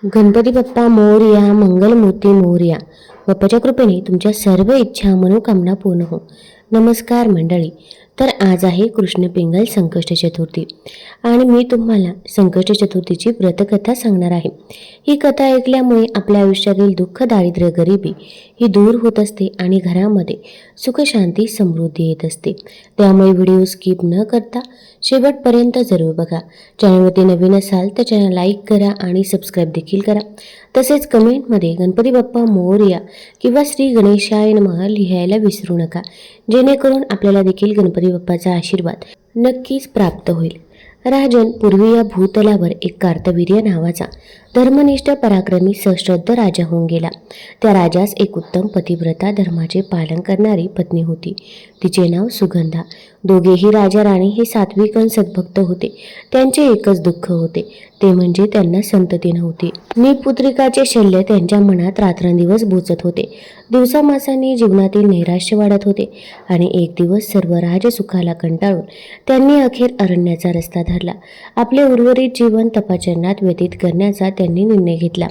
गणपती बाप्पा मोरया, मंगलमूर्ती मोरया. बाप्पाच्या कृपेने तुमच्या सर्व इच्छा मनोकामना पूर्ण हो. नमस्कार मंडळी. तर आज आहे कृष्ण पिंगल संकष्ट चतुर्थी आणि मी तुम्हाला संकष्ट चतुर्थीची व्रतकथा सांगणार आहे. ही कथा ऐकल्यामुळे आपल्या आयुष्यातील दुःख, दारिद्र्य, गरिबी ही दूर होत असते आणि घरामध्ये सुख, शांती, समृद्धी येत असते. त्यामुळे व्हिडिओ स्किप न करता शेवटपर्यंत जरूर बघा. चॅनलमध्ये नवीन असाल तर चॅनल लाईक करा आणि सबस्क्राईब देखील करा. तसेच कमेंटमध्ये गणपती बाप्पा मोरया किंवा श्री गणेशाय नमः लिहायला विसरू नका, जेणेकरून आपल्याला देखील गणपती बाप्पाचा आशीर्वाद नक्कीच प्राप्त होईल. राजन, पूर्वी या भूतलावर एक कार्तवीर्य नावाचा धर्मनिष्ठ पराक्रमी सश्रद्ध राजा होऊन गेला. त्या राजास एक उत्तम पतिव्रता, धर्माचे पालन करणारी पत्नी होती. तिचे नाव सुगंधा. दोघेही राजा राणी हे सात्विक आणि सद्भक्त होते. त्यांचे एकच दुःख होते, ते म्हणजे त्यांना संतती नव्हती. निपुत्रिकाचे शल्य त्यांच्या मनात रात्रंदिवस बोचत होते. दिवसामासांनी जीवनातील नैराश्य वाढत होते आणि एक दिवस सर्व राजसुखाला कंटाळून त्यांनी अखेर अरण्याचा रस्ता धरला. आपले उर्वरित जीवन तपाचरणात व्यतीत करण्याचा त्यांनी निर्णय घेतला.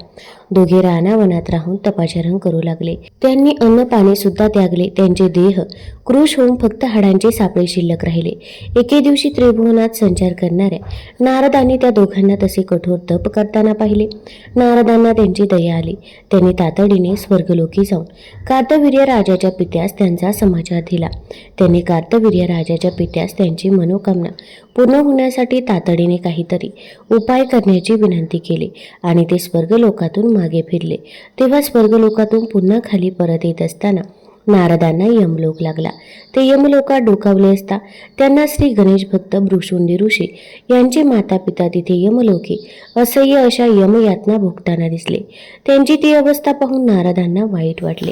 दोघे रानावनात राहून तपाचरण करू लागले. त्यांनी अन्न पाणी सुद्धा त्यागले. त्यांचे देह क्रूश होऊन फक्त हाडांचे सापळे शिल्लक राहिले. एके दिवशी त्रिभुवनात संचार करणाऱ्या नारदांनी त्या दोघांना तसे कठोर तप करताना पाहिले. नारदांना त्यांची दया आली. त्यांनी तातडीने स्वर्गलोकी जाऊन कार्तवीर्य राजाच्या पित्यास त्यांचा समाचार दिला. त्यांनी कार्तवीर्य राजाच्या पित्यास त्यांची मनोकामना पूर्ण होण्यासाठी तातडीने काहीतरी उपाय करण्याची विनंती केली आणि ते स्वर्गलोकातून मागे फिरले. तेव्हा स्वर्गलोकातून पुन्हा खाली परत येत असताना नारदांना यमलोक लागला. ते यमलोकात डोकावले असता त्यांना श्री गणेश भक्त भृशुंडी ऋषी यांचे माता पिता तिथे यमलोकी असह्य अशा यमयातना भोगताना दिसले. त्यांची ती अवस्था पाहून नारदांना वाईट वाटले.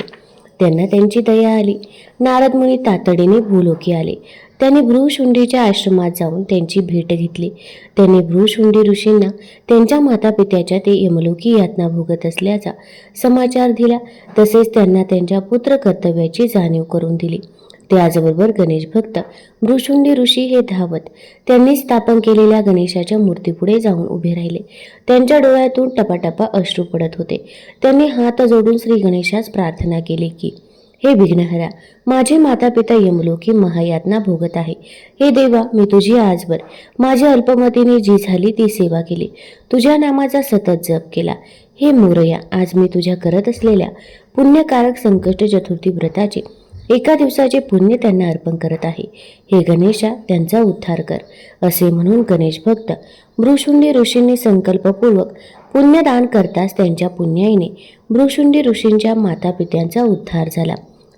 त्यांना त्यांची दया आली. नारद मुनी तातडीने भूलोकी आले. त्यांनी भृशुंडीच्या आश्रमात जाऊन त्यांची भेट घेतली. त्यांनी भृशुंडी ऋषींना त्यांच्या माता पित्याच्या ते यमलोकी यातना भोगत असल्याचा समाचार दिला. तसेच त्यांना त्यांच्या पुत्र कर्तव्याची जाणीव करून दिली. त्याचबरोबर गणेश भक्त भृशुंडी ऋषी हे धावत त्यांनी स्थापन केलेल्या गणेशाच्या मूर्तीपुढे जाऊन उभे राहिले. त्यांच्या डोळ्यातून टपाटपा अश्रू पडत होते. त्यांनी हात जोडून श्री गणेशास प्रार्थना केली की, हे विघ्नहरा, माझे माता पिता यमलोकी महायातना भोगत आहे. हे देवा, मी तुझी आजवर माझ्या अल्पमतीने जी झाली ती सेवा केली, तुझ्या नामाचा सतत जप केला. हे मोरया, आज मी तुझ्या करत असलेल्या पुण्यकारक संकष्ट चतुर्थी व्रताचे एका दिवसाचे पुण्य त्यांना अर्पण करत आहे. हे गणेशा, त्यांचा उद्धार कर. असे म्हणून गणेश भक्त भृशुंडी ऋषींनी संकल्पपूर्वक पुण्यदान करताच त्यांच्या पुण्याईने भृशुंडी ऋषींच्या माता पित्यांचा उद्धार झाला.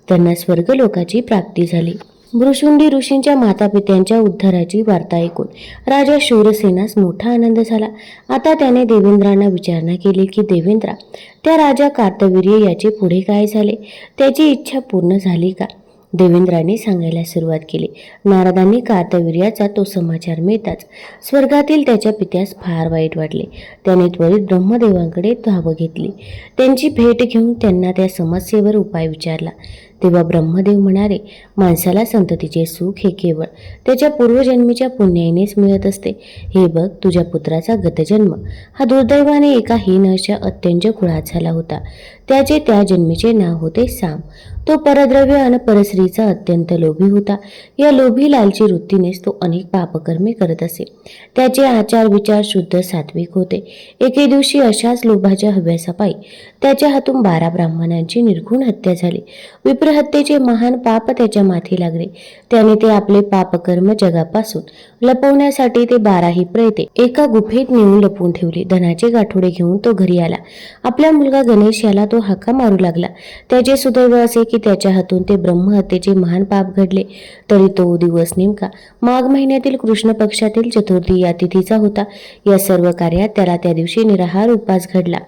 त्यांना स्वर्गलोकाची प्राप्ती झाली. भृशुंडी ऋषींच्या माता पित्यांच्या उद्धाराची वार्ता ऐकून राजा शूरसेनास मोठा आनंद झाला. आता त्याने देवेंद्रांना विचारणा केली की, देवेंद्रा, त्या राजा कार्तवीर्य याचे पुढे काय झाले? त्याची इच्छा पूर्ण झाली का? देवेंद्राने सांगायला सुरुवात केली. नारदांनी कार्तवीर्याचा तो समाचार मिळताच स्वर्गातील त्याच्या पित्यास फार वाईट वाटले. त्याने त्वरित ब्रह्मदेवांकडे धाव घेतली. त्यांची भेट घेऊन त्यांना त्या समस्येवर उपाय विचारला. तेव्हा ब्रह्मदेव म्हणाले, माणसाला संततीचे सुख हे केवळ त्याच्या पूर्वजन्मीच्या पुण्याईनेच मिळत असते. हे बघ, तुझ्या पुत्राचा गतजन्म हा दुर्दैवाने एका हीन अशा अत्यंत कुळात झाला होता. त्याचे त्या जन्मीचे नाव होते साम. तो परद्रव्य आणि परस्त्रीचा अत्यंत लोभी होता. या लोभी लालची वृत्तीनेच तो अनेक पापकर्मे करत असे. त्याचे आचार विचार शुद्ध सात्विक होते. एके दिवशी अशाच लोभाच्या हव्यासापायी त्याच्या हातून 12 ब्राह्मणांची निर्घुण हत्या झाली. विप्रहत्येचे महान पाप त्याच्या माथी लागले. त्याने ते आपले पापकर्म जगापासून लपवण्यासाठी ते 12ही प्रेते एका गुफेत नेऊन लपवून ठेवली. धनाचे गाठोडे घेऊन तो घरी आला. आपला मुलगा गणेश याला तो हाका मारू लागला. त्याचे सुदैव असे की त्याच्या हातून ते ब्रह्महत्येचे महान पाप घडले. तरी तो दिवस नेमका माघ महिन्यातील कृष्ण पक्षातील चतुर्थी या तिथीचा होता. या सर्व कार्यात त्याला त्या दिवशी निराहार उपास घडला.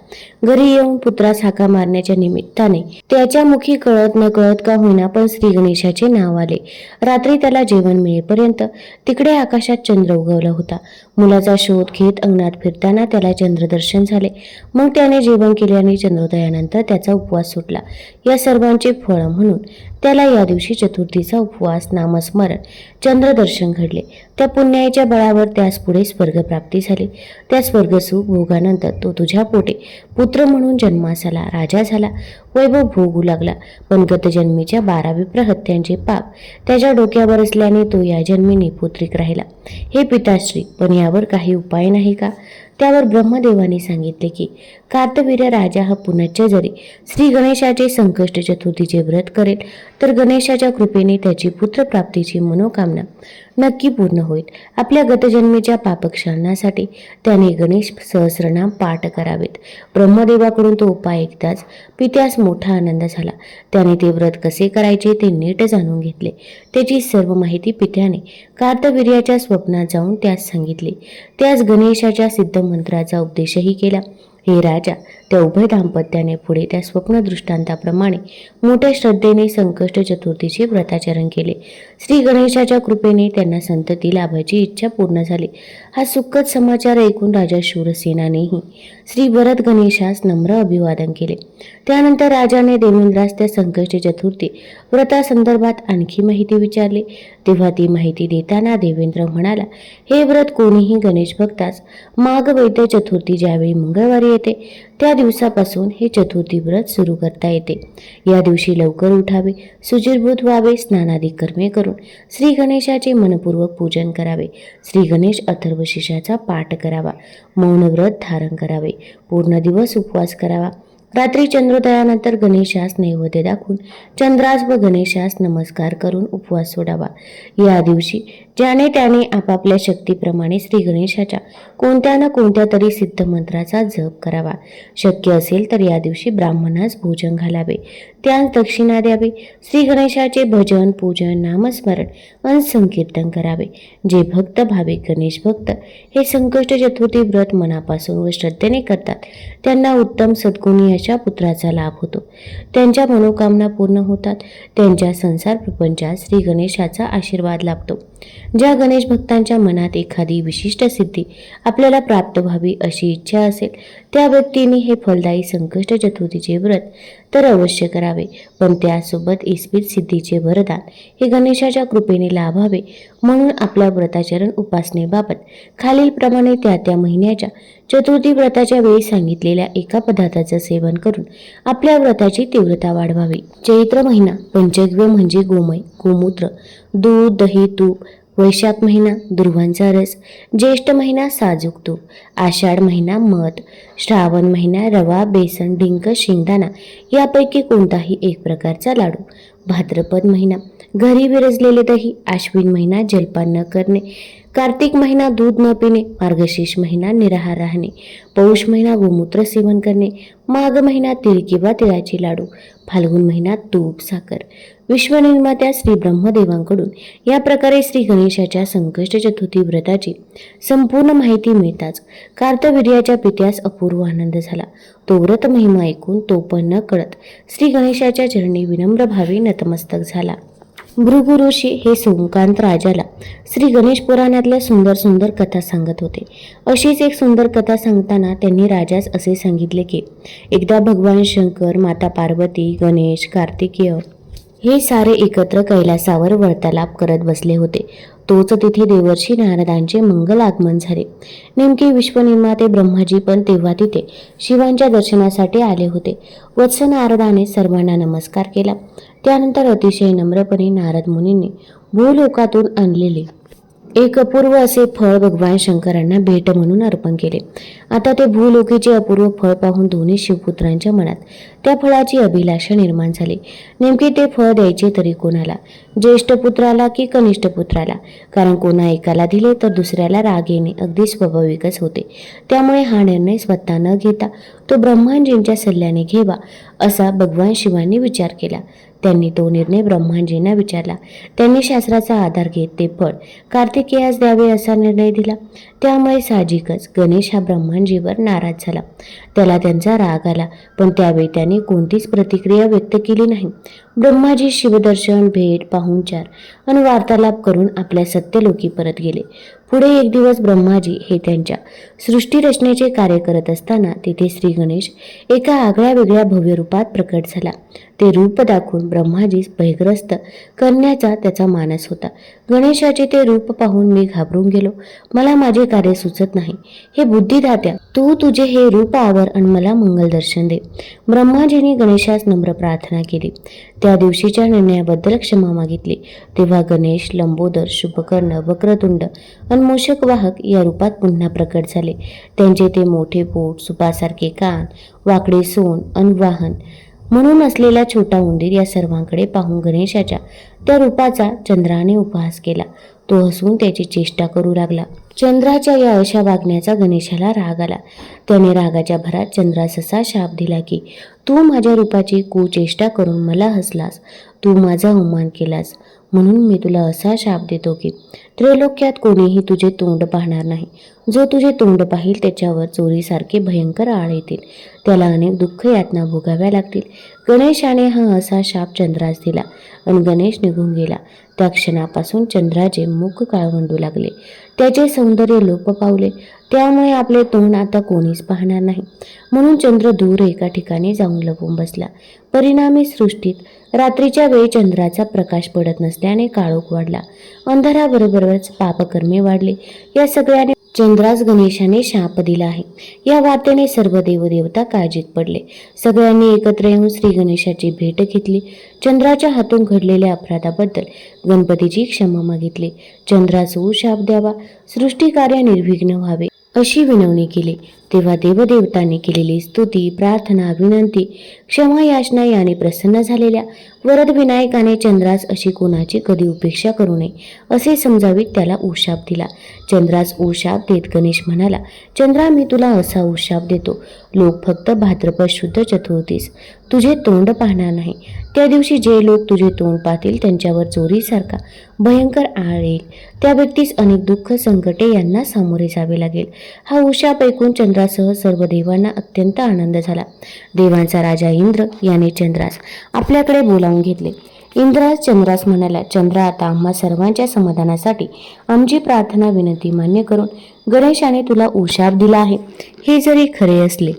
घरी येऊन पुत्रास हाका मारण्याच्या निमित्ताने त्याच्या मुखी कळत न कळत का होईना पण श्री गणेशाचे नाव आले. रात्री त्याला जेवण मिळेपर्यंत तिकडे आकाशात चंद्र उगवला होता. मुलाचा शोध घेत अंगणात फिरताना त्याला चंद्रदर्शन झाले. मग त्याने जेवण केल्याने चंद्रोदयानंतर त्याचा उपवास सुटला. या सर्वांचे फळ फळ म्हणून त्याला या दिवशी चतुर्थीचा उपवास, नामस्मरण, चंद्रदर्शन घडले. त्या पुण्याच्या बळावर त्यास पुढे स्वर्गप्राप्ती झाली. त्या स्वर्गसुख भोगानंतर तो तुझ्या पोटे पुत्र म्हणून जन्मास आला, राजा झाला, वैभव भोगू लागला. पण गतजन्मीच्या 12 विप्र हत्यांचे पाप त्याच्या डोक्यावर असल्याने तो या जन्मी निपुत्रिक राहिला. हे पिताश्री, पण यावर काही उपाय नाही का? त्यावर ब्रह्मदेवाने सांगितले की कार्तवीर्य राजा हा पुनश्च जरी श्री गणेशाचे संकष्ट चतुर्थीचे व्रत करेल तर गणेशाच्या कृपेने त्याची पुत्रप्राप्तीची मनोकामना नक्की पूर्ण होईल. आपल्या गतजन्मीच्या पापक्षालनासाठी त्याने गणेश सहस्रनाम पाठ करावेत. ब्रह्मदेवाकडून तो उपाय ऐकताच पित्यास मोठा आनंद झाला. त्याने ते व्रत कसे करायचे ते नीट जाणून घेतले. त्याची सर्व माहिती पित्याने कार्तवीर्याच्या स्वप्नात जाऊन त्यास सांगितली. त्यास गणेशाच्या सिद्ध मंत्राचा उपदेशही केला. हे राजा, त्या उभय दाम्पत्याने पुढे त्या स्वप्नदृष्टांताप्रमाणे मोठ्या श्रद्धेने संकष्ट चतुर्थीचे व्रताचरण केले. श्री गणेशाच्या कृपेने त्यांना संतती लाभाची इच्छा पूर्ण झाली. हा सुखद समाचार ऐकून राजा शूरसेनानेही श्री वरद गणेशास नम्र अभिवादन केले. त्यानंतर राजाने देवेंद्रास त्या संकष्ट चतुर्थी व्रतासंदर्भात आणखी माहिती विचारली. तेव्हा ती माहिती देताना देवेंद्र म्हणाला, हे व्रत कोणीही गणेश भक्तास माघ वैद्य चतुर्थी ज्यावेळी मंगळवारी येते त्या दिवसापासून हे चतुर्थी व्रत सुरू करता येते. या दिवशी लवकर उठावे, शुचिर्भूत व्हावे, स्नानादी कर्मे करून श्री गणेशाचे मनपूर्वक पूजन करावे. श्री गणेश अथर्वशीर्षाचा पाठ करावा, मौन व्रत धारण करावे, पूर्ण दिवस उपवास करावा. रात्री चंद्रोदयानंतर गणेशास नैवेद्य दाखवून चंद्रास व गणेशास नमस्कार करून उपवास सोडावा. या दिवशी ज्याने त्याने आपापल्या शक्तीप्रमाणे श्री गणेशाच्या कोणत्या ना कोणत्या तरी सिद्ध मंत्राचा जप करावा. शक्य असेल तर या दिवशी ब्राह्मणास भोजन घालावे, त्यास दक्षिणा द्यावी. श्री गणेशाचे भजन, पूजन, नामस्मरण आणि संकीर्तन करावे. जे भक्त भाविक गणेश भक्त हे संकष्ट चतुर्थी व्रत मनापासून व श्रद्धेने करतात त्यांना उत्तम सद्गुणी अशा पुत्राचा लाभ होतो. त्यांच्या मनोकामना पूर्ण होतात. त्यांच्या संसार प्रपंचात श्री गणेशाचा आशीर्वाद लाभतो. ज्या गणेश भक्तांच्या मनात एखादी विशिष्ट सिद्धी आपल्याला प्राप्त व्हावी अशी इच्छा असेल त्या व्यक्तीने हे फलदायी संकष्ट चतुर्थीचे व्रत तर अवश्य करावे. पण त्यासोबत ईश्वर सिद्धीचे वरदान हे गणेशाच्या कृपेने लाभावे म्हणून आपल्या व्रताचरण उपासनेबाबत खालीलप्रमाणे त्या महिन्याच्या चतुर्थी व्रताच्या वेळी सांगितलेल्या एका पदार्थाचं सेवन करून आपल्या व्रताची तीव्रता वाढवावी. चैत्र महिना पंचगव्य म्हणजे गोमय, गोमूत्र, दूध, दही, तूप. वैशाख महिना दुर्वांचा रस. ज्येष्ठ महिना साजूक तूप. आषाढ महिना मध. श्रावण महिना रवा, बेसन, डिंक, शेंगदाणा यापैकी कोणताही एक प्रकारचा लाडू. भाद्रपद महिना घरी विरजलेले दही. आश्विन महिना जलपान न करणे. कार्तिक महिना दूध न पिणे. मार्गशीर्ष महिना निराहार राहणे. पौष महिना गोमूत्र सेवन करणे. माघ महिना तीळ किंवा तिळाचे लाडू. फाल्गुन महिना तूप, साखर. विश्वनिर्मात्या श्री ब्रह्मदेवांकडून या प्रकारे श्री गणेशाच्या संकष्ट चतुर्थी व्रताची संपूर्ण माहिती मिळताच कार्तवीर्याच्या पित्यास अपूर्व आनंद झाला. तो व्रत महिमा ऐकून तो पण न कळत श्री गणेशाच्या चरणी विनम्र भावे नतमस्तक झाला. भृगु ऋषी हे सोमकांत राजाला श्री गणेश पुराणातल्या सुंदर सुंदर कथा सांगत होते. अशीच एक सुंदर कथा सांगताना त्यांनी राजास असे सांगितले की एकदा भगवान शंकर, माता पार्वती, गणेश, कार्तिकेय हे सारे एकत्र कैलासावर वार्तालाप करत बसले होते. तोच तिथे देवर्षी नारदांचे मंगल आगमन झाले. नेमके विश्वनिर्माते ब्रह्माजी पण तेव्हा तिथे शिवांच्या दर्शनासाठी आले होते. वत्स नारदाने सर्वांना नमस्कार केला. त्यानंतर अतिशय नम्रपणे नारद मुनींनी भूलोकातून आणलेले एक अपूर्व असे फळ भगवान शंकरांना भेट म्हणून अर्पण केले. आता ते भूलोकीचे अपूर्व फळ पाहून दोन्ही शिवपुत्रांच्या मनात त्या फळाची अभिलाषा निर्माण झाली. नेमके ते फळ द्यायचे तरी कोणाला, ज्येष्ठ पुत्राला की कनिष्ठ पुत्राला? कारण कोणा एकाला दिले तर दुसऱ्याला राग येणे अगदी स्वाभाविकच होते. त्यामुळे हा निर्णय स्वतः न घेता तो ब्रह्माजींच्या सल्ल्याने घ्यावा असा भगवान शिवांनी विचार केला. त्यांनी तो निर्णय ब्रह्माजींना विचारला. त्यांनी शास्त्राचा आधार घेत ते फळ कार्तिकेयास द्यावे असा निर्णय दिला. त्यामुळे साहजिकच गणेश हा ब्रह्माजीवर नाराज झाला. त्याला त्यांचा राग आला, पण त्यावेळी त्याने कोणतीच प्रतिक्रिया व्यक्त केली नाही. ब्रह्माजी शिवदर्शन, भेट, पाहुणचार आणि वार्तालाप करून आपल्या सत्यलोकी परत गेले. पुढे एक दिवस ब्रह्माजी हे त्यांच्या सृष्टी रचनेचे कार्य करत असताना तिथे श्री गणेश एका आगळ्या वेगळ्या भव्य रूपात प्रकट झाला. ते रूप दाखवून ब्रह्माजीस भयग्रस्त करण्याचा त्याचा मानस होता. गणेशाचे ते रूप पाहून मी घाबरून गेलो. मला माझे कार्य सुचत नाही. हे बुद्धिदात्या, तू तुझे हे रूप आवर आणि मला मंगल दर्शन दे. ब्रह्माजींनी गणेशास नम्र प्रार्थना केली. त्या दिवशीच्या निर्णयाबद्दल क्षमा मागितली. तेव्हा गणेश लंबोदर, शुभकर्ण, वक्रतुंड आणि मूषक वाहक या रूपात पुन्हा प्रकट झाले. त्यांचे ते मोठे पोट, सुपासारखे कान, वाकडे सोंड आणि वाहन म्हणून असलेला छोटा उंदीर या सर्वांकडे पाहून गणेशाच्या त्या रूपाचा चंद्राने उपहास केला. तो हसून त्याची चेष्टा करू लागला. चंद्राच्या या अशा वागण्याचा गणेशाला राग आला. त्याने रागाच्या भरात चंद्रास असा शाप दिला की, तू माझ्या रूपाची कुचेष्टा करून मला हसलास, तू माझा अवमान केलास, म्हणून मी तुला असा शाप देतो की त्रैलोक्यात कोणीही तुझे तोंड पाहणार नाही. जो तुझे तोंड पाहिल त्याच्यावर चोरीसारखे भयंकर आळ येतील. त्याला अनेक दुःख यातना भोगाव्या लागतील. गणेशाने हा असा शाप चंद्रास दिला आणि गणेश निघून गेला. त्या क्षणापासून चंद्राचे मुख काळवंडू लागले. त्याचे सौंदर्य लोप पावले. त्यामुळे आपले तोंड आता कोणीच पाहणार नाही, म्हणून चंद्र दूर एका ठिकाणी जाऊन लपून बसला. परिणामी सृष्टीत रात्रीच्या वेळी चंद्राचा प्रकाश पडत नसल्याने काळोख वाढला. अंधाराबरोबरच पापकर्मे वाढले. या सगळ्याने चंद्रास गणेशाने शाप दिला आहे. या वार्तेने सर्व देवदेवता काळजीत पडले. सगळ्यांनी एकत्र येऊन श्री गणेशाची भेट घेतली. चंद्राच्या हातून घडलेल्या अपराधाबद्दल गणपतीची क्षमा मागितली. चंद्रास शाप द्यावा, सृष्टी कार्य निर्विघ्न व्हावे अशी विनवणी केली. तेव्हा देवदेवतांनी केलेली स्तुती, प्रार्थना, विनंती, क्षमा याचना याने प्रसन्न झालेल्या वरद विनायकाने चंद्रास अशी कोणाची कधी उपेक्षा करू नये असे समजावीत त्याला उशाप दिला. चंद्रास उशाप देत गणेश म्हणाला, चंद्रा, मी तुला असा उशाप देतो. लोक फक्त भाद्रपद शुद्ध चतुर्थीस तुझे तोंड पाहणार नाही. त्या दिवशी जे लोक तुझे तोंड पाहतील त्यांच्यावर चोरीसारखा भयंकर आळ येईल. त्या व्यक्तीस अनेक दुःख संकटे यांना सामोरे जावे लागेल. हा उशाप ऐकून चंद्रासह सर्व देवांना अत्यंत आनंद झाला. देवांचा राजा इंद्र याने चंद्रास आपल्याकडे बोलावून घेतले. इंद्रास चंद्रास म्हणाला, चंद्रा, आता आम्हा सर्वांच्या समाधानासाठी आमची प्रार्थना विनंती मान्य करून गणेशाने तुला उशाप दिला आहे. हे जरी खरे असले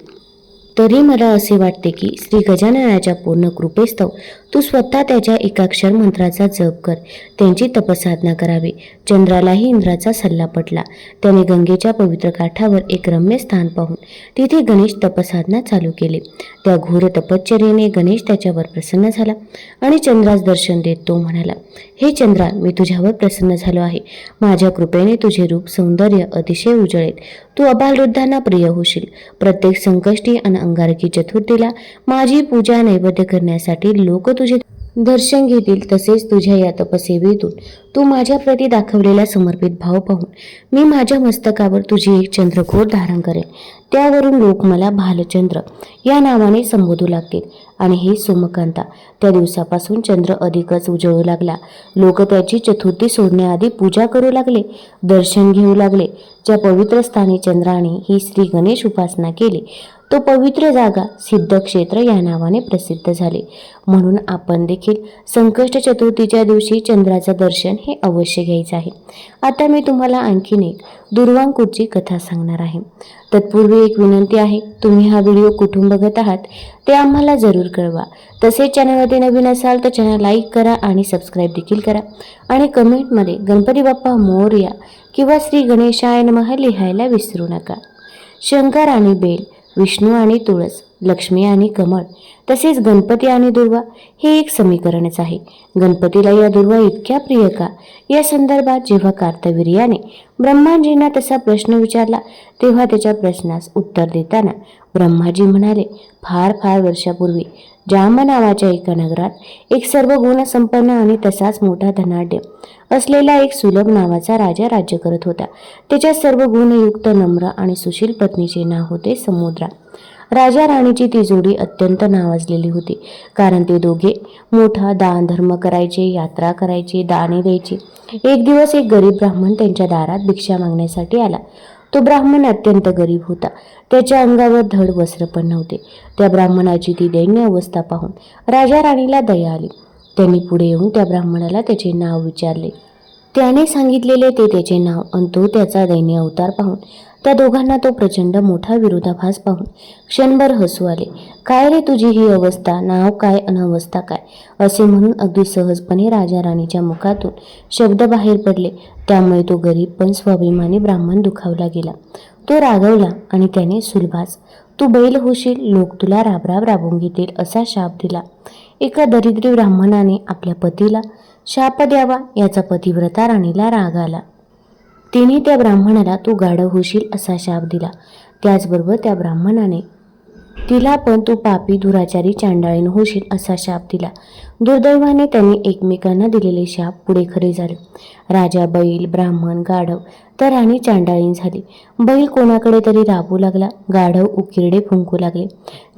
तरी मला असे वाटते की श्री गजाननाच्या पूर्ण कृपेस्तव तू स्वतः त्याच्या एकाक्षर मंत्राचा जप कर, त्यांची तपसाधना करावी. चंद्रालाही इंद्राचा सल्ला पटला. त्याने गंगेच्या पवित्र काठावर एक रम्य स्थान पाहून तिथे गणेश तपसाधना चालू केली. त्या घोर तपश्चर्येने गणेश त्याच्यावर प्रसन्न झाला आणि चंद्रास दर्शन देत तो म्हणाला, हे चंद्रा, मी तुझ्यावर प्रसन्न झालो आहे. माझ्या कृपेने तुझे रूप सौंदर्य अतिशय उजळेल. तू अबालवृद्धांना प्रिय होशील. प्रत्येक संकष्टी आणि अंगारकी चतुर्थीला माझी पूजा नैवेद्य करण्यासाठी लोक तुझे दर्शन घेतील. तसेच तुझ्या या तपसेवेतून तू माझ्या प्रती दाखवलेला समर्पित भाव पाहून मी माझ्या मस्तकावर तुझी एक चंद्रकोर धारण करेन. त्यावरून लोक मला भालचंद्र या नावाने संबोधू लागतील. आणि हे सोमकांता, त्या दिवसापासून चंद्र अधिकच उजळू लागला. लोक त्याची चतुर्थी सोडण्याआधी पूजा करू लागले, दर्शन घेऊ लागले. ज्या पवित्र स्थानी चंद्राने ही श्री गणेश उपासना केली तो पवित्र जागा सिद्धक्षेत्र या नावाने प्रसिद्ध झाले. म्हणून आपण देखील संकष्ट चतुर्थीच्या दिवशी चंद्राचं दर्शन हे अवश्य घ्यायचं आहे. आता मी तुम्हाला आणखीन एक दुर्वांकूरची कथा सांगणार आहे. तत्पूर्वी एक विनंती आहे, तुम्ही हा व्हिडिओ कुठून बघत आहात ते आम्हाला जरूर कळवा. तसेच चॅनलमध्ये नवीन असाल तर चॅनल लाईक करा आणि सबस्क्राईब देखील करा. आणि कमेंटमध्ये गणपती बाप्पा मोरया किंवा श्री गणेशाय नमः लिहायला विसरू नका. शंकर आणि बेल, विष्णू आणि तुळस, लक्ष्मी आणि कमळ, तसेच गणपती आणि दुर्वा हे एक समीकरणच आहे. गणपतीला या दुर्वा इतक्या प्रिय का या संदर्भात जेव्हा कार्तवीर्याने ब्रह्माजींना तसा प्रश्न विचारला तेव्हा त्याच्या प्रश्नास उत्तर देताना ब्रह्माजी म्हणाले, फार फार वर्षापूर्वी जांब नावाच्या एका नगरात एक सर्व गुणसंपन्न आणि तसाच मोठा धनाढ्य असलेला एक सुलभ नावाचा राजा राज्य करत होता. त्याच्या सर्व गुणयुक्त नम्र आणि सुशील पत्नीचे नाव होते समुद्रा. राजा राणीची ती जोडी अत्यंत नावाजलेली होती, कारण ते दोघे मोठा दान धर्म करायचे, यात्रा करायचे, दाने द्यायचे. एक दिवस एक गरीब ब्राह्मण त्यांच्या दारात भिक्षा मागण्यासाठी आला. तो ब्राह्मण अत्यंत गरीब होता. त्याच्या अंगावर धड वस्त्र पण नव्हते. त्या ब्राह्मणाची ती दैन्य अवस्था पाहून राजा राणीला दया आली. त्यांनी पुढे येऊन त्या ब्राह्मणाला त्याचे नाव विचारले. त्याने सांगितलेले ते त्याचे नाव आणि तो त्याचा दैन्य अवतार पाहून त्या दोघांना तो प्रचंड मोठा विरोधाभास पाहून क्षणभर हसू आले. काय रे तुझी ही अवस्था, नाव काय अनवस्था काय, असे म्हणून अगदी सहजपणे राजा राणीच्या मुखातून शब्द बाहेर पडले. त्यामुळे तो गरीब पण स्वाभिमानी ब्राह्मण दुखावला गेला. तो रागवला आणि त्याने सुलभास तू बैल होशील, लोक तुला राबराब राबवून घेतील असा शाप दिला. एका दरिद्री ब्राह्मणाने आपल्या पतीला शाप द्यावा याचा पतिव्रता राणीला राग आला. तिने त्या ब्राह्मणाला तू गाढव होशील असा शाप दिला. त्याचबरोबर त्या ब्राह्मणाने तिला पण तू पापी दुराचारी चांडाळीन होशील असा शाप दिला. दुर्दैवाने त्यांनी एकमेकांना दिलेले शाप पुढे खरे झाले. राजा बैल, ब्राह्मण गाढव तर राणी चांडाळीन झाली. बैल कोणाकडे तरी राबू लागला, गाढव उकिरडे फुंकू लागले,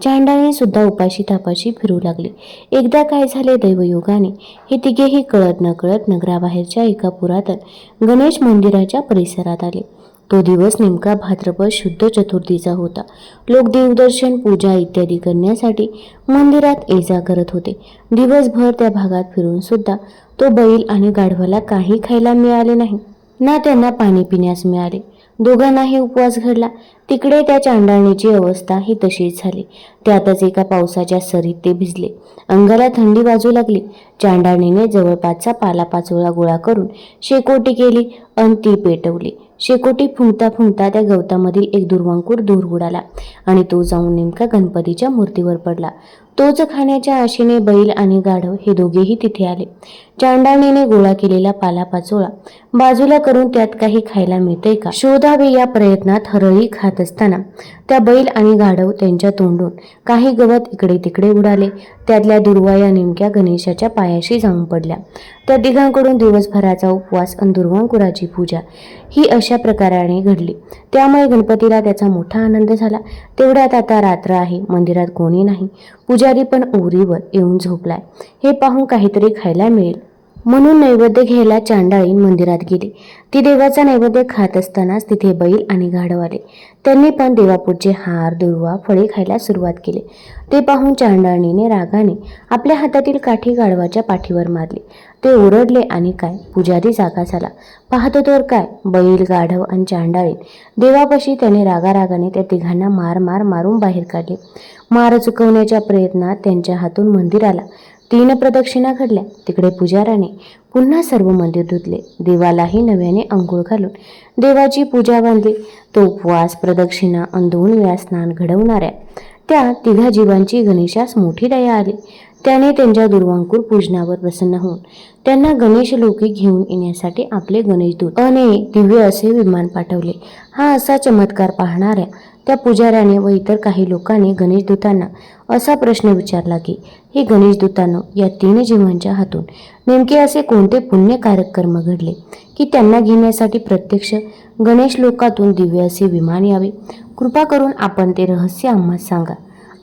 चांडाळीन सुद्धा उपाशी तापाशी फिरू लागले. एकदा काय झाले दैवयोगाने हे तिघेही कळत न कळत नगराबाहेरच्या एका पुरातन गणेश मंदिराच्या परिसरात आले. तो दिवस नेमका भाद्रपद शुद्ध चतुर्थीचा होता. लोक देवदर्शन, पूजा इत्यादी करण्यासाठी मंदिरात ये-जा करत होते. दिवसभर त्या भागात फिरून सुद्धा तो बैल आणि गाढवाला काही खायला मिळाले नाही, ना त्यांना पाणी पिण्यास मिळाले. दोघांनाही उपवास घडला. तिकडे त्या चांडाळणीची अवस्था ही तशीच झाली. त्यातच एका पावसाच्या सरीत ते भिजले. अंगाला थंडी वाजू लागली. चांडाळणीने जवळपासचा पालापाचोळा गोळा करून शेकोटी केली आणि ती पेटवली. शेकोटी फुंकता फुंकता त्या गवतामधील एक दुर्वांकूर दूर उडाला आणि तो जाऊन नेमका गणपतीच्या मूर्तीवर पडला. तोच खाण्याच्या आशेने बैल आणि गाढव हे दोघेही तिथे आले. चांडाळणीने गोळा केलेला पालापाचोळा बाजूला करून त्यात काही खायला मिळते का शोधावे या प्रयत्नात हरळी खात असताना त्या बैल आणि गाढव त्यांच्या तोंडून काही गवत इकडे तिकडे उडाले. त्यातल्या दुर्वा या नेमक्या गणेशाच्या पायाशी जाऊन पडल्या. त्या तिघांकडून दिवसभराचा उपवास आणि दुर्वांकुराची पूजा ही अशा प्रकाराने घडली. त्यामुळे गणपतीला त्याचा मोठा आनंद झाला. तेवढ्यात आता रात्र आहे, मंदिरात कोणी नाही. पुजारी पण ओरीवर येऊन झोपलाय. हे पाहून काहीतरी खायला मिळेल म्हणून नैवेद्य घ्यायला चांडाळीन मंदिरात गेली. ती देवाचा नैवेद्य खात असतानाच तिथे बैल आणि गाढव आले. त्यांनी पण देवापुढचे हार, दुर्वा, फळे खायला सुरुवात केली. ते पाहून चांडाळणीने रागाने आपल्या हातातील काठी गाढवाच्या पाठीवर मारली. ते ओरडले आणि काय, पुजारी जागा झाला. पाहतो तर काय, बैल, गाढव आणि चांडाळीन देवापाशी त्याने रागारागाने त्या तिघांना मारून बाहेर काढले. मार चुकवण्याच्या प्रयत्नात त्यांच्या हातून मंदिराला 3 प्रदक्षिणा घडल्या. तिकडे पुजाराने पुन्हा सर्व मंदिर धुतले. देवालाही नव्याने अंघोळ घालून देवाची पूजा बांधली. तो उपवास, प्रदक्षिणा आणि 2 वेळा स्नान घडवणाऱ्या त्या तिघा जीवांची गणेशास मोठी दया आली. त्याने त्यांच्या दुर्वांकूर पूजनावर प्रसन्न होऊन त्यांना गणेश लोकी घेऊन येण्यासाठी आपले गणेशदूत अनेक दिव्य असे विमान पाठवले. हा असा चमत्कार पाहणाऱ्या त्या पुजाऱ्याने व इतर काही लोकांनी गणेशदूतांना असा प्रश्न विचारला की हे गणेशदूतांनो, या 3 जीवांच्या हातून नेमके असे कोणते पुण्यकारक कर्म घडले की त्यांना घेण्यासाठी प्रत्यक्ष गणेश लोकातून दिव्य असे विमान यावे? कृपा करून आपण ते रहस्य आम्हास सांगा.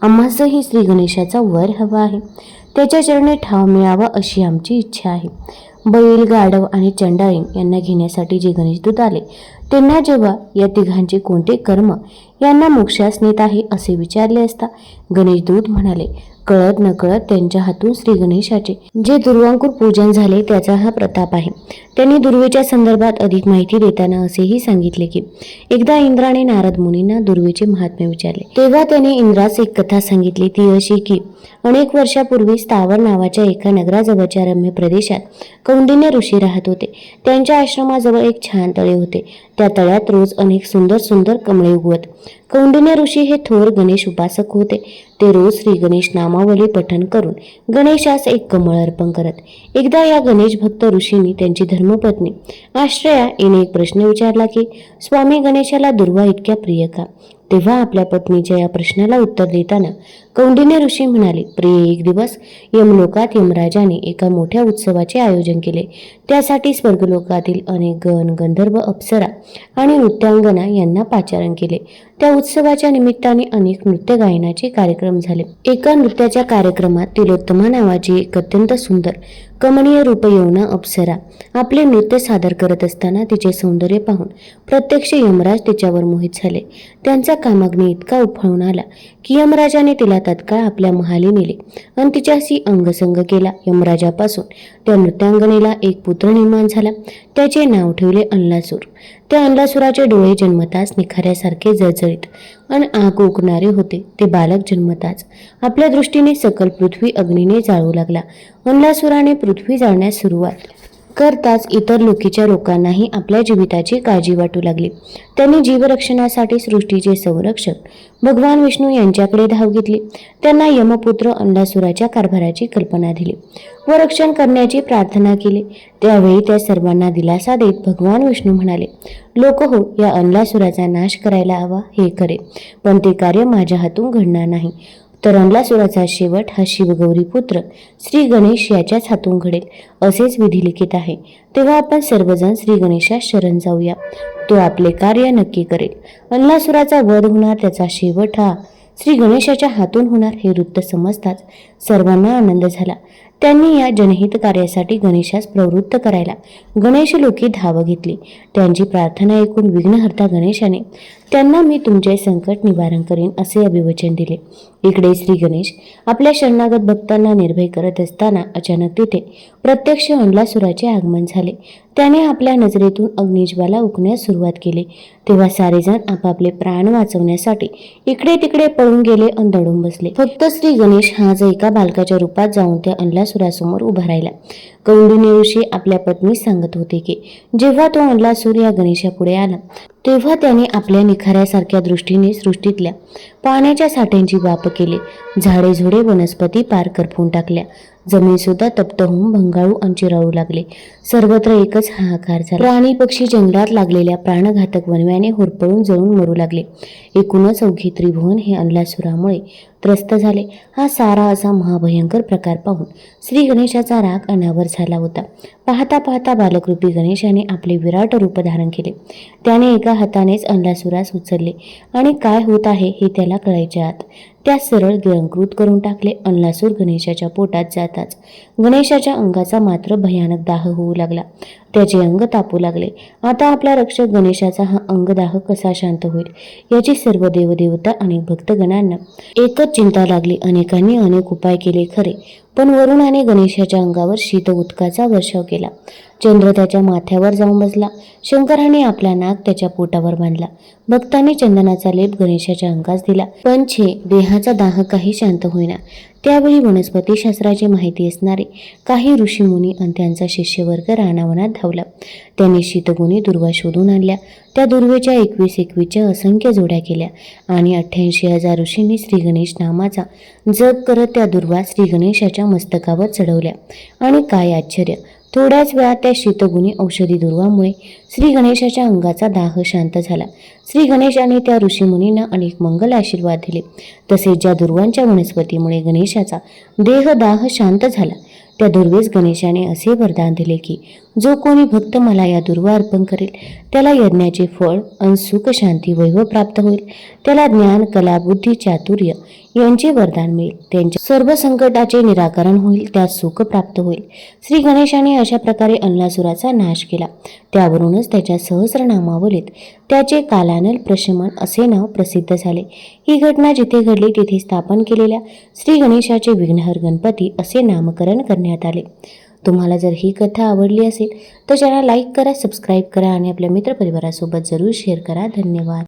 आम्हासही श्री गणेशाचा वर हवा आहे. त्याच्या चरणी ठाव मिळावा अशी आमची इच्छा आहे. बैल, गाढव आणि चांडाळीन यांना घेण्यासाठी जे गणेशदूत आले त्यांना जेव्हा या तिघांचे कोणते कर्म यांना मोक्षास नेत आहे असे विचारले असता गणेशदूत म्हणाले, कळत नकळत त्यांच्या हातून श्री गणेशाचे जे दुर्वांकूर पूजन झाले त्याचा हा प्रताप आहे. त्यांनी दुर्वेच्या संदर्भात अधिक माहिती देताना असेही सांगितले की एकदा इंद्राने नारद मुनींना दुर्वेचे महात्म्य विचारले. तेव्हा त्याने इंद्रास एक कथा सांगितली. ती अशी की अनेक वर्षापूर्वी स्थावर नावाच्या एका नगराजवळच्या रम्य प्रदेशात कौंडिन्य ऋषी राहत होते. त्यांच्या आश्रमाजवळ एक छान तळे होते. त्या तळ्यात रोज अनेक सुंदर सुंदर कमळे उगवत. कौंडिन्य ऋषी हे थोर गणेश उपासक होते. ते रोज श्री गणेश नामावली पठण करून गणेशास एक कमळ अर्पण करत. एकदा या गणेश भक्त ऋषींनी त्यांची धर्मपत्नी आश्रया हिने एक प्रश्न विचारला की स्वामी गणेशाला दुर्वा इतक्या प्रिय का? तेव्हा आपल्या पत्नीच्या या प्रश्नाला उत्तर देताना कौंडिन्य ऋषी म्हणाले, प्रिय, एक दिवस यमलोकात यमराजाने एका मोठ्या उत्सवाचे आयोजन केले. त्यासाठी स्वर्गलोकातील अनेक गण, गंधर्व, अप्सरा आणि नृत्यांगना यांना पाचारण केले. त्या उत्सवाच्या निमित्ताने अनेक नृत्य गायनाचे कार्यक्रम झाले. एका नृत्याच्या कार्यक्रमात तिलोत्तमा नावाची एक अत्यंत सुंदर कमनीय रूप यौवना अप्सरा आपले नृत्य सादर करत असताना तिचे सौंदर्य पाहून प्रत्यक्ष यमराज तिच्यावर मोहित झाले. त्यांचा कामाग्नी इतका उफाळून आला की यमराजाने तिला तत्काळ आपल्या महाली नेले आणि तिच्याशी अंगसंग केला. यमराजापासून त्या नृत्यांगनेला एक पुत्र निर्माण झाला. त्याचे नाव ठेवले अन्लासूर. त्या अन्लासुराचे डोळे जन्मताच निखाऱ्यासारखे जळजळीत आणि आग ओकणारे होते. ते बालक जन्मताच आपल्या दृष्टीने सकल पृथ्वी अग्नीने जाळू लागला. अन्लासुराने पृथ्वी जाळण्यास सुरुवात करताच इतर लोकीच्या लोकांनाही आपल्या जीविताची काळजी वाटू लागली. त्यांनी जीवरक्षणासाठी सृष्टीचे संरक्षक भगवान विष्णू यांच्याकडे धाव घेतली. त्यांना यमपुत्र अन्लासुराच्या कारभाराची कल्पना दिली व रक्षण करण्याची प्रार्थना केली. त्यावेळी त्या सर्वांना दिलासा देत भगवान विष्णू म्हणाले, लोक हो, या अन्लासुराचा नाश करायला हवा हे खरे, पण ते कार्य माझ्या हातून घडणार नाही. तर अन्लासुराचा शेवट हा शिवगौरी पुत्र श्री गणेश याच्याच हातून घडेल असेच विधिलिखित आहे. तेव्हा आपण सर्वजण श्री गणेशास शरण जाऊया. तो आपले कार्य नक्की करेल. अन्लासुराचा वध होणार, त्याचा शेवट हा श्री गणेशाच्या हातून होणार हे वृत्त समजताच सर्वांना आनंद झाला. त्यांनी या जनहित कार्यासाठी गणेशास प्रवृत्त करायला गणेश लोकी धाव घेतली. त्यांची प्रार्थना ऐकून विघ्नहर्ता गणेशाने त्यांना मी तुमचे संकट निवारण करेन असे अभिवचन दिले. इकडे श्री गणेश आपल्या शरणागत भक्तांना निर्भय करत असताना अचानक तिथे प्रत्यक्ष अन्लासुराचे आगमन झाले. त्याने आपल्या नजरेतून अग्निज्वाला उकण्यास सुरुवात केली. तेव्हा सारेजण आपापले प्राण वाचवण्यासाठी इकडे तिकडे पळून गेले आणि दडून बसले. फक्त श्री गणेश हाच एका बालकाच्या रूपात जाऊन त्या अन्लासुरासमोर उभा राहिला. कौंडिन्य ऋषी आपल्या पत्नीस सांगत होते की जेव्हा तो अन्लासूर या गणेशापुढे आला तेव्हा त्याने आपल्या निखाऱ्यासारख्या दृष्टीने सृष्टीतल्या पाण्याच्या साठ्यांची वाप केली. झाडे झुडे वनस्पती पार करपून टाकल्या. जमीन सुद्धा तप्त होऊन भंगाळू आणि चिराळू लागले. सर्वत्र एकच हाहाकार झाला. प्राणी पक्षी जंगलात लागलेल्या प्राणघातक वणव्याने होरपळून जळून मरू लागले. एकूणच अवघे त्रिभुवन हे अन्लासुरामुळे त्रस्त झाले. हा सारा असा महाभयंकर प्रकार पाहून श्री गणेशाचा राग अनावर झाला होता. पाहता पाहता बालकरूपी गणेशाने आपले विराट रूप धारण केले. त्याने एका हातानेच अन्लासुरास उचलले आणि काय होत आहे हे त्याला कळायच्या आत त्यास सरळ गिळंकृत करून टाकले. अन्लासूर गणेशाच्या पोटात जाताच गणेशाच्या अंगाचा मात्र भयानक दाह होऊ लागला. त्याचे अंग तापू लागले. आता आपला रक्षक गणेशाचा हा अंगदाह कसा शांत होईल याची सर्व देवदेवता आणि भक्तगणांना एकच चिंता लागली. अनेकांनी अनेक उपाय केले खरे, पण वरुणाने गणेशाच्या अंगावर शीत उदकाचा वर्षाव केला. चंद्र त्याच्या माथ्यावर जाऊन बसला. शंकराने आपला नाग त्याच्या पोटावर बांधला. भक्तांनी चंदनाचा लेप गणेशाच्या अंगास दिला, पण देहाचा दाह काही शांत होईना. त्यावेळी वनस्पतीशास्त्राची माहिती असणारे काही ऋषीमुनी आणि त्यांचा शिष्यवर्ग रानावनात धावला. त्यांनी शीतगुणी दुर्वा शोधून आणल्या. त्या दुर्वेच्या 21 असंख्य जोड्या केल्या आणि 88,000 ऋषींनी श्री गणेश नामाचा जप करत त्या दुर्वा श्री गणेशाच्या मस्तकावर चढवल्या. आणि काय आश्चर्य, थोड्याच वेळात त्या शीतगुणी औषधी दुर्वामुळे श्री गणेशाच्या अंगाचा दाह शांत झाला. श्री गणेशाने त्या ऋषीमुनींना अनेक मंगल आशीर्वाद दिले. तसेच ज्या दुर्वांच्या वनस्पतीमुळे गणेशाचा देहदाह शांत झाला त्या दुर्वेस गणेशाने असे वरदान दिले की जो कोणी भक्त मला या दुर्वा अर्पण करेल त्याला यज्ञाचे फळ आणि सुख शांती वैभव प्राप्त होईल. त्याला ज्ञान कला बुद्धी चातुर्य यांचे वरदान मिळेल. त्यांच्या सर्व संकटाचे निराकरण होईल. त्यास सुख प्राप्त होईल. श्री गणेशाने अशा प्रकारे अन्लासुराचा नाश केला. त्यावरूनच त्याच्या सहस्रनामावलीत त्याचे कालानल प्रशमन असे नाव प्रसिद्ध झाले. ही घटना जिथे घडली तिथे स्थापन केलेल्या श्री गणेशाचे विघ्नहर गणपती असे नामकरण करण्यात आले. तुम्हाला जर ही कथा आवडली असेल तर चॅनल लाईक करा, सबस्क्राईब करा आणि आपल्या मित्रपरिवारासोबत जरूर शेअर करा. धन्यवाद.